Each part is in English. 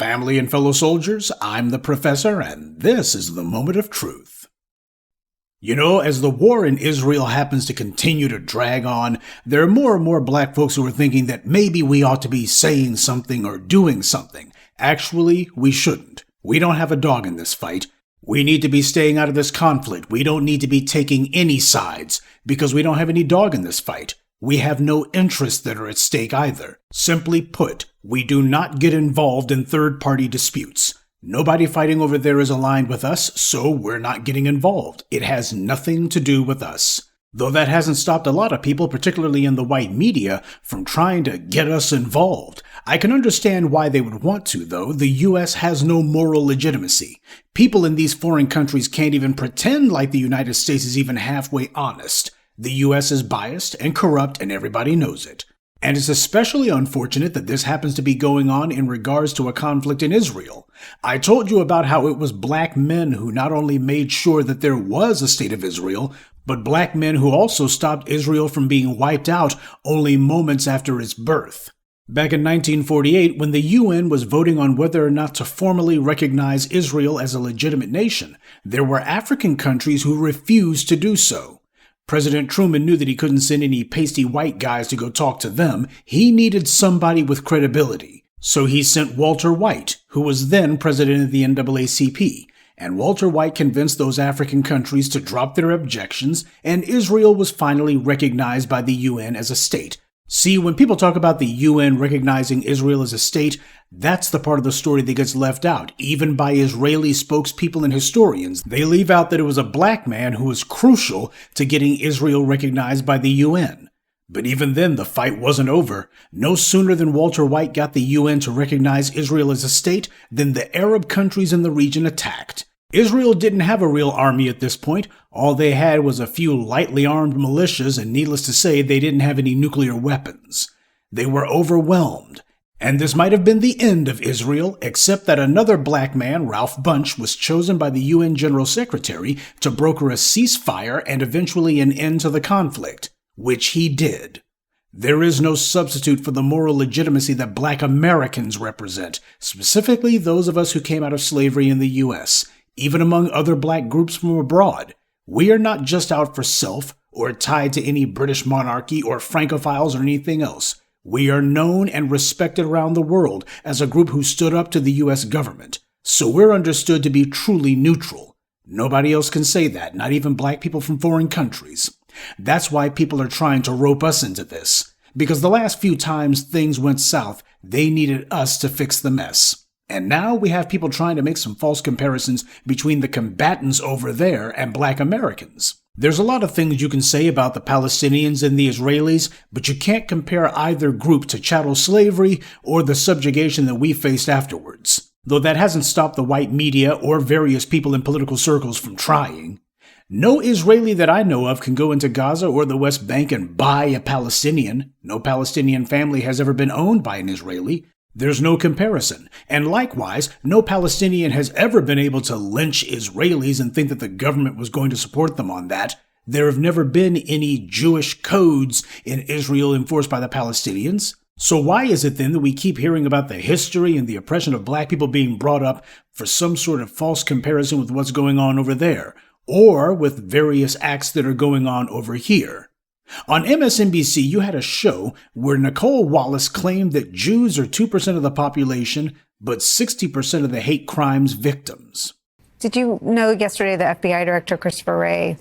Family and fellow soldiers, I'm the Professor, and this is the Moment of Truth. You know, as the war in Israel happens to continue to drag on, there are more and more black folks who are thinking that maybe we ought to be saying something or doing something. Actually, we shouldn't. We don't have a dog in this fight. We need to be staying out of this conflict. We don't need to be taking any sides, because we don't have any dog in this fight. We have no interests that are at stake either. Simply put, we do not get involved in third-party disputes. Nobody fighting over there is aligned with us, so we're not getting involved. It has nothing to do with us. Though that hasn't stopped a lot of people, particularly in the white media, from trying to get us involved. I can understand why they would want to, though. The U.S. has no moral legitimacy. People in these foreign countries can't even pretend like the United States is even halfway honest. The U.S. is biased and corrupt, and everybody knows it. And it's especially unfortunate that this happens to be going on in regards to a conflict in Israel. I told you about how it was black men who not only made sure that there was a state of Israel, but black men who also stopped Israel from being wiped out only moments after its birth. Back in 1948, when the UN was voting on whether or not to formally recognize Israel as a legitimate nation, there were African countries who refused to do so. President Truman knew that he couldn't send any pasty white guys to go talk to them. He needed somebody with credibility. So he sent Walter White, who was then president of the NAACP. And Walter White convinced those African countries to drop their objections, and Israel was finally recognized by the UN as a state. See, when people talk about the UN recognizing Israel as a state, that's the part of the story that gets left out, even by Israeli spokespeople and historians. They leave out that it was a black man who was crucial to getting Israel recognized by the UN. But even then, the fight wasn't over. No sooner than Walter White got the UN to recognize Israel as a state than the Arab countries in the region attacked. Israel didn't have a real army at this point. All they had was a few lightly armed militias, and needless to say, they didn't have any nuclear weapons. They were overwhelmed. And this might have been the end of Israel, except that another black man, Ralph Bunche, was chosen by the UN General Secretary to broker a ceasefire and eventually an end to the conflict, which he did. There is no substitute for the moral legitimacy that black Americans represent, specifically those of us who came out of slavery in the U.S., even among other black groups from abroad. We are not just out for self, or tied to any British monarchy or Francophiles or anything else. We are known and respected around the world as a group who stood up to the U.S. government. So we're understood to be truly neutral. Nobody else can say that, not even black people from foreign countries. That's why people are trying to rope us into this. Because the last few times things went south, they needed us to fix the mess. And now we have people trying to make some false comparisons between the combatants over there and black Americans. There's a lot of things you can say about the Palestinians and the Israelis, but you can't compare either group to chattel slavery or the subjugation that we faced afterwards. Though that hasn't stopped the white media or various people in political circles from trying. No Israeli that I know of can go into Gaza or the West Bank and buy a Palestinian. No Palestinian family has ever been owned by an Israeli. There's no comparison, and likewise, no Palestinian has ever been able to lynch Israelis and think that the government was going to support them on that. There have never been any Jewish codes in Israel enforced by the Palestinians. So why is it then that we keep hearing about the history and the oppression of black people being brought up for some sort of false comparison with what's going on over there, or with various acts that are going on over here? On MSNBC, you had a show where Nicole Wallace claimed that Jews are 2% of the population, but 60% of the hate crimes victims. Did you know yesterday the FBI Director Christopher Wray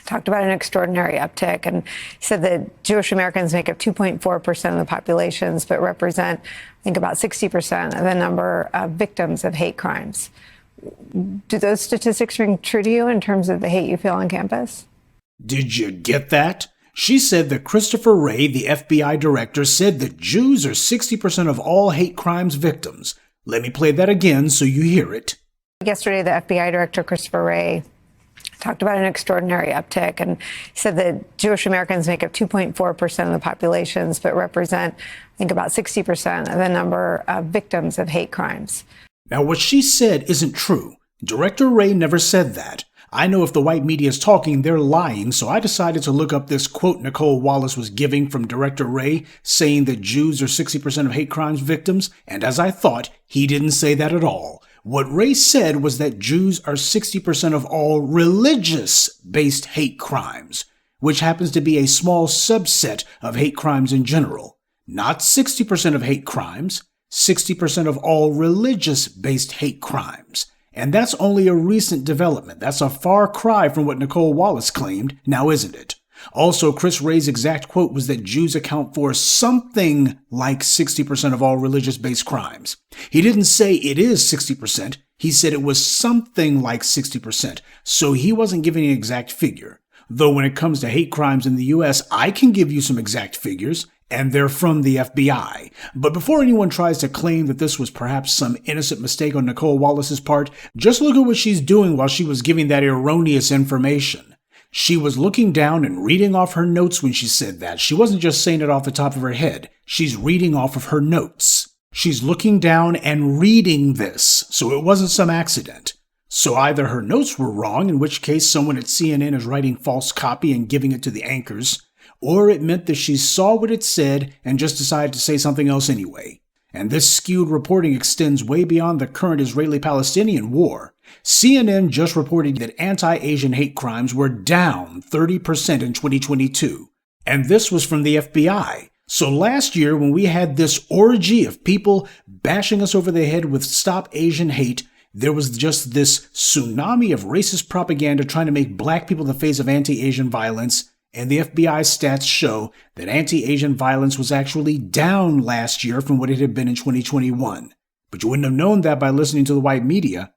talked about an extraordinary uptick and said that Jewish Americans make up 2.4% of the populations, but represent, I think, about 60% of the number of victims of hate crimes. Do those statistics ring true to you in terms of the hate you feel on campus? Did you get that? She said that Christopher Wray, the FBI director, said that Jews are 60% of all hate crimes victims. Let me play that again so you hear it. Yesterday, the FBI Director Christopher Wray talked about an extraordinary uptick and said that Jewish Americans make up 2.4% of the populations, but represent, I think, about 60% of the number of victims of hate crimes. Now, what she said isn't true. Director Wray never said that. I know if the white media is talking, they're lying, so I decided to look up this quote Nicole Wallace was giving from Director Wray saying that Jews are 60% of hate crimes victims, and as I thought, he didn't say that at all. What Wray said was that Jews are 60% of all religious-based hate crimes, which happens to be a small subset of hate crimes in general. Not 60% of hate crimes, 60% of all religious-based hate crimes. And that's only a recent development. That's a far cry from what Nicole Wallace claimed, now isn't it? Also, Chris Wray's exact quote was that Jews account for something like 60% of all religious-based crimes. He didn't say it is 60%, he said it was something like 60%, so he wasn't giving an exact figure. Though when it comes to hate crimes in the U.S., I can give you some exact figures, and they're from the FBI. But before anyone tries to claim that this was perhaps some innocent mistake on Nicole Wallace's part, just look at what she's doing while she was giving that erroneous information. She was looking down and reading off her notes when she said that. She wasn't just saying it off the top of her head. She's reading off of her notes. She's looking down and reading this, so it wasn't some accident. So either her notes were wrong, in which case someone at CNN is writing false copy and giving it to the anchors, or it meant that she saw what it said and just decided to say something else anyway. And this skewed reporting extends way beyond the current Israeli-Palestinian war. CNN just reported that anti-Asian hate crimes were down 30% in 2022. And this was from the FBI. So last year, when we had this orgy of people bashing us over the head with Stop Asian Hate, there was just this tsunami of racist propaganda trying to make black people the face of anti-Asian violence, and the FBI stats show that anti-Asian violence was actually down last year from what it had been in 2021. But you wouldn't have known that by listening to the white media.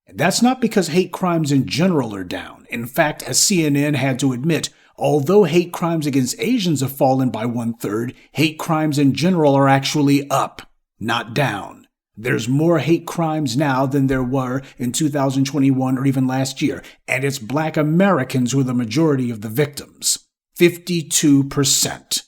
And that's not because hate crimes in general are down. In fact, as CNN had to admit, although hate crimes against Asians have fallen by 1/3, hate crimes in general are actually up, not down. There's more hate crimes now than there were in 2021 or even last year, and it's black Americans who are the majority of the victims. 52%.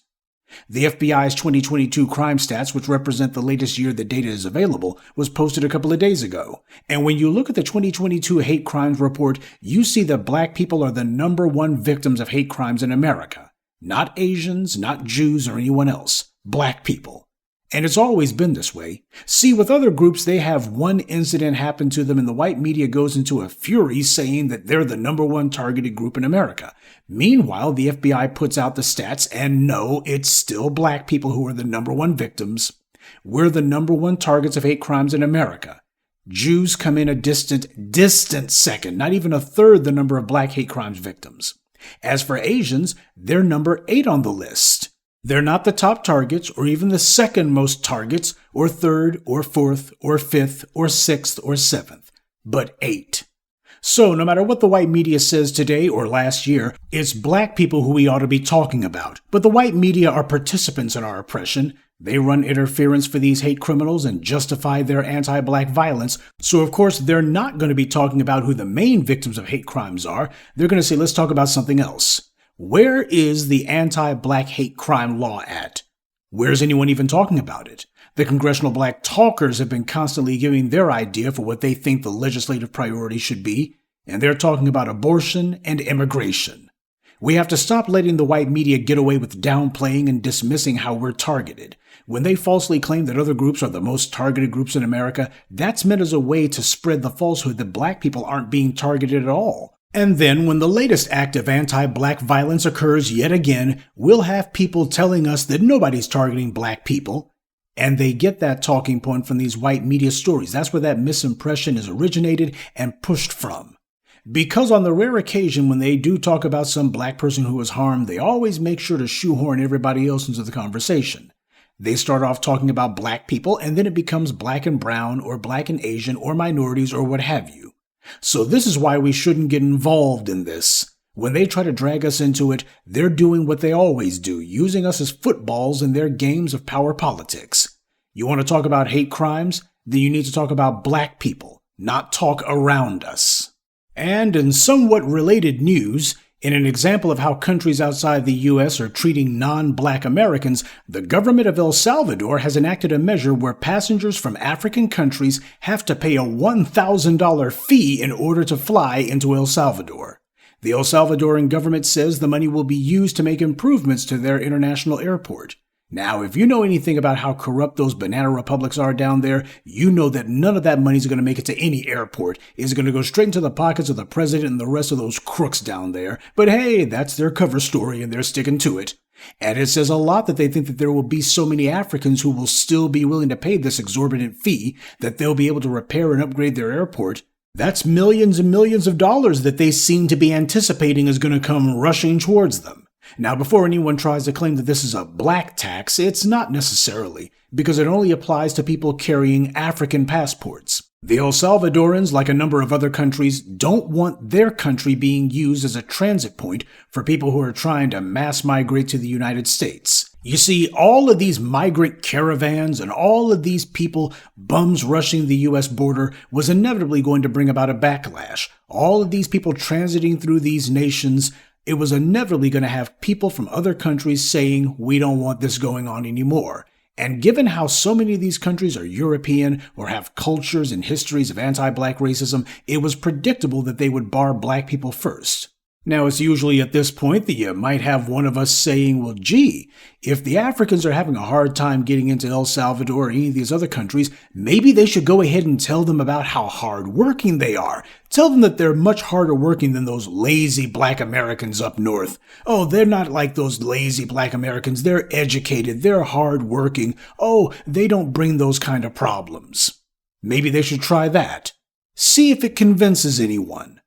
The FBI's 2022 crime stats, which represent the latest year the data is available, was posted a couple of days ago. And when you look at the 2022 hate crimes report, you see that black people are the #1 victims of hate crimes in America. Not Asians, not Jews, or anyone else. Black people. And it's always been this way. See, with other groups, they have one incident happen to them and the white media goes into a fury saying that they're the #1 targeted group in America. Meanwhile, the FBI puts out the stats and no, it's still black people who are the #1 victims. We're the #1 targets of hate crimes in America. Jews come in a distant second, not even a third the number of black hate crimes victims. As for Asians, they're #8 on the list. They're not the top targets or even the second most targets or third or fourth or fifth or sixth or seventh, but 8. So no matter what the white media says today or last year, it's black people who we ought to be talking about. But the white media are participants in our oppression. They run interference for these hate criminals and justify their anti-black violence. So of course they're not going to be talking about who the main victims of hate crimes are. They're going to say, let's talk about something else. Where is the anti-black hate crime law at? Where's anyone even talking about it? The congressional black talkers have been constantly giving their idea for what they think the legislative priority should be, and they're talking about abortion and immigration. We have to stop letting the white media get away with downplaying and dismissing how we're targeted. When they falsely claim that other groups are the most targeted groups in America, that's meant as a way to spread the falsehood that black people aren't being targeted at all. And then when the latest act of anti-black violence occurs yet again, we'll have people telling us that nobody's targeting black people. And they get that talking point from these white media stories. That's where that misimpression is originated and pushed from. Because on the rare occasion when they do talk about some black person who was harmed, they always make sure to shoehorn everybody else into the conversation. They start off talking about black people, and then it becomes black and brown, or black and Asian, or minorities, or what have you. So this is why we shouldn't get involved in this. When they try to drag us into it, they're doing what they always do, using us as footballs in their games of power politics. You want to talk about hate crimes? Then you need to talk about black people, not talk around us. And in somewhat related news, In an example of how countries outside the U.S. are treating non-black Americans, the government of El Salvador has enacted a measure where passengers from African countries have to pay a $1,000 fee in order to fly into El Salvador. The El Salvadoran government says the money will be used to make improvements to their international airport. Now, if you know anything about how corrupt those banana republics are down there, you know that none of that money is going to make it to any airport. It's going to go straight into the pockets of the president and the rest of those crooks down there. But hey, that's their cover story and they're sticking to it. And it says a lot that they think that there will be so many Africans who will still be willing to pay this exorbitant fee that they'll be able to repair and upgrade their airport. That's millions and millions of dollars that they seem to be anticipating is going to come rushing towards them. Now, before anyone tries to claim that this is a black tax, it's not necessarily, because it only applies to people carrying African passports. The El Salvadorans, like a number of other countries, don't want their country being used as a transit point for people who are trying to mass migrate to the United States. You see, all of these migrant caravans and all of these people, bums rushing the U.S. border, was inevitably going to bring about a backlash. All of these people transiting through these nations, it was inevitably going to have people from other countries saying, we don't want this going on anymore. And given how so many of these countries are European or have cultures and histories of anti-black racism, it was predictable that they would bar black people first. Now, it's usually at this point that you might have one of us saying, well, gee, if the Africans are having a hard time getting into El Salvador or any of these other countries, maybe they should go ahead and tell them about how hard-working they are. Tell them that they're much harder working than those lazy black Americans up north. Oh, they're not like those lazy black Americans. They're educated. They're hard-working. Oh, they don't bring those kind of problems. Maybe they should try that. See if it convinces anyone.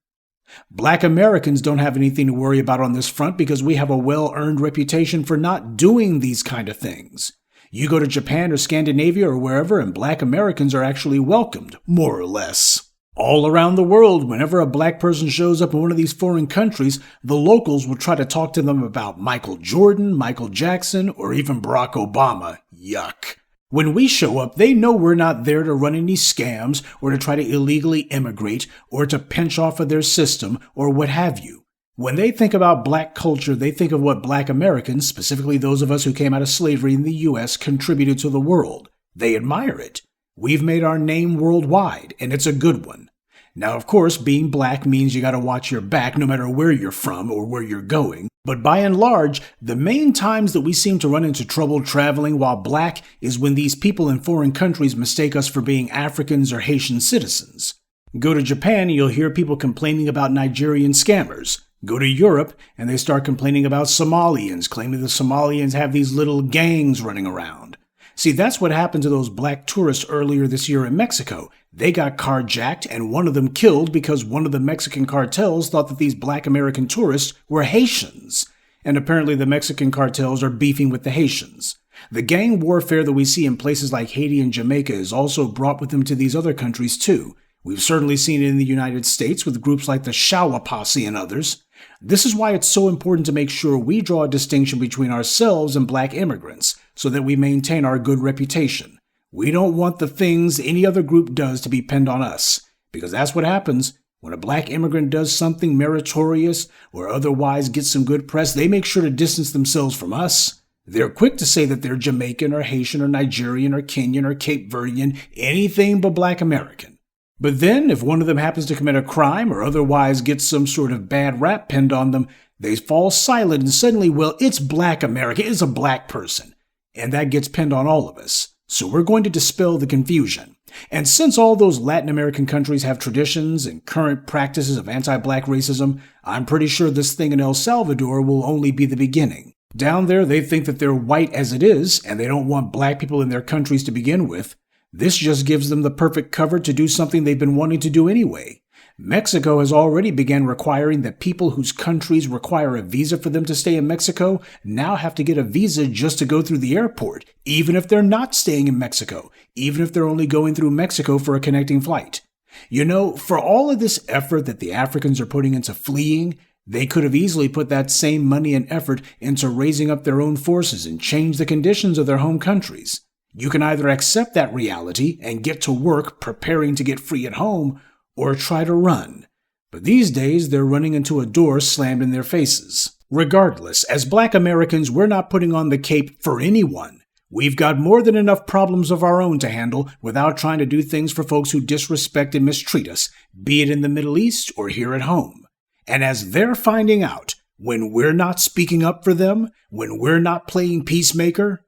Black Americans don't have anything to worry about on this front because we have a well-earned reputation for not doing these kind of things. You go to Japan or Scandinavia or wherever and black Americans are actually welcomed, more or less. All around the world, whenever a black person shows up in one of these foreign countries, the locals will try to talk to them about Michael Jordan, Michael Jackson, or even Barack Obama. Yuck. When we show up, they know we're not there to run any scams or to try to illegally immigrate or to pinch off of their system or what have you. When they think about black culture, they think of what black Americans, specifically those of us who came out of slavery in the U.S., contributed to the world. They admire it. We've made our name worldwide, and it's a good one. Now, of course, being black means you gotta watch your back no matter where you're from or where you're going. But by and large, the main times that we seem to run into trouble traveling while black is when these people in foreign countries mistake us for being Africans or Haitian citizens. Go to Japan and you'll hear people complaining about Nigerian scammers. Go to Europe and they start complaining about Somalians, claiming the Somalians have these little gangs running around. See, that's what happened to those black tourists earlier this year in Mexico. They got carjacked and one of them killed because one of the Mexican cartels thought that these black American tourists were Haitians. And apparently the Mexican cartels are beefing with the Haitians. The gang warfare that we see in places like Haiti and Jamaica is also brought with them to these other countries too. We've certainly seen it in the United States with groups like the Shawa Posse and others. This is why it's so important to make sure we draw a distinction between ourselves and black immigrants so that we maintain our good reputation. We don't want the things any other group does to be pinned on us, because that's what happens. When a black immigrant does something meritorious or otherwise gets some good press, they make sure to distance themselves from us. They're quick to say that they're Jamaican or Haitian or Nigerian or Kenyan or Cape Verdean, anything but black American. But then, if one of them happens to commit a crime or otherwise get some sort of bad rap pinned on them, they fall silent and suddenly, well, it's black America, it's a black person. And that gets pinned on all of us. So we're going to dispel the confusion. And since all those Latin American countries have traditions and current practices of anti-black racism, I'm pretty sure this thing in El Salvador will only be the beginning. Down there, they think that they're white as it is, and they don't want black people in their countries to begin with. This just gives them the perfect cover to do something they've been wanting to do anyway. Mexico has already begun requiring that people whose countries require a visa for them to stay in Mexico now have to get a visa just to go through the airport, even if they're not staying in Mexico, even if they're only going through Mexico for a connecting flight. You know, for all of this effort that the Africans are putting into fleeing, they could have easily put that same money and effort into raising up their own forces and change the conditions of their home countries. You can either accept that reality and get to work preparing to get free at home, or try to run. But these days, they're running into a door slammed in their faces. Regardless, as Black Americans, we're not putting on the cape for anyone. We've got more than enough problems of our own to handle without trying to do things for folks who disrespect and mistreat us, be it in the Middle East or here at home. And as they're finding out, when we're not speaking up for them, when we're not playing peacemaker,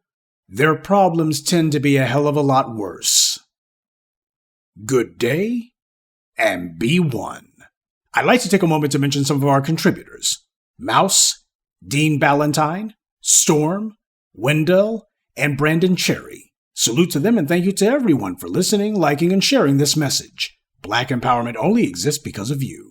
their problems tend to be a hell of a lot worse. Good day, and be one. I'd like to take a moment to mention some of our contributors. Mouse, Dean Ballantyne, Storm, Wendell, and Brandon Cherry. Salute to them and thank you to everyone for listening, liking, and sharing this message. Black empowerment only exists because of you.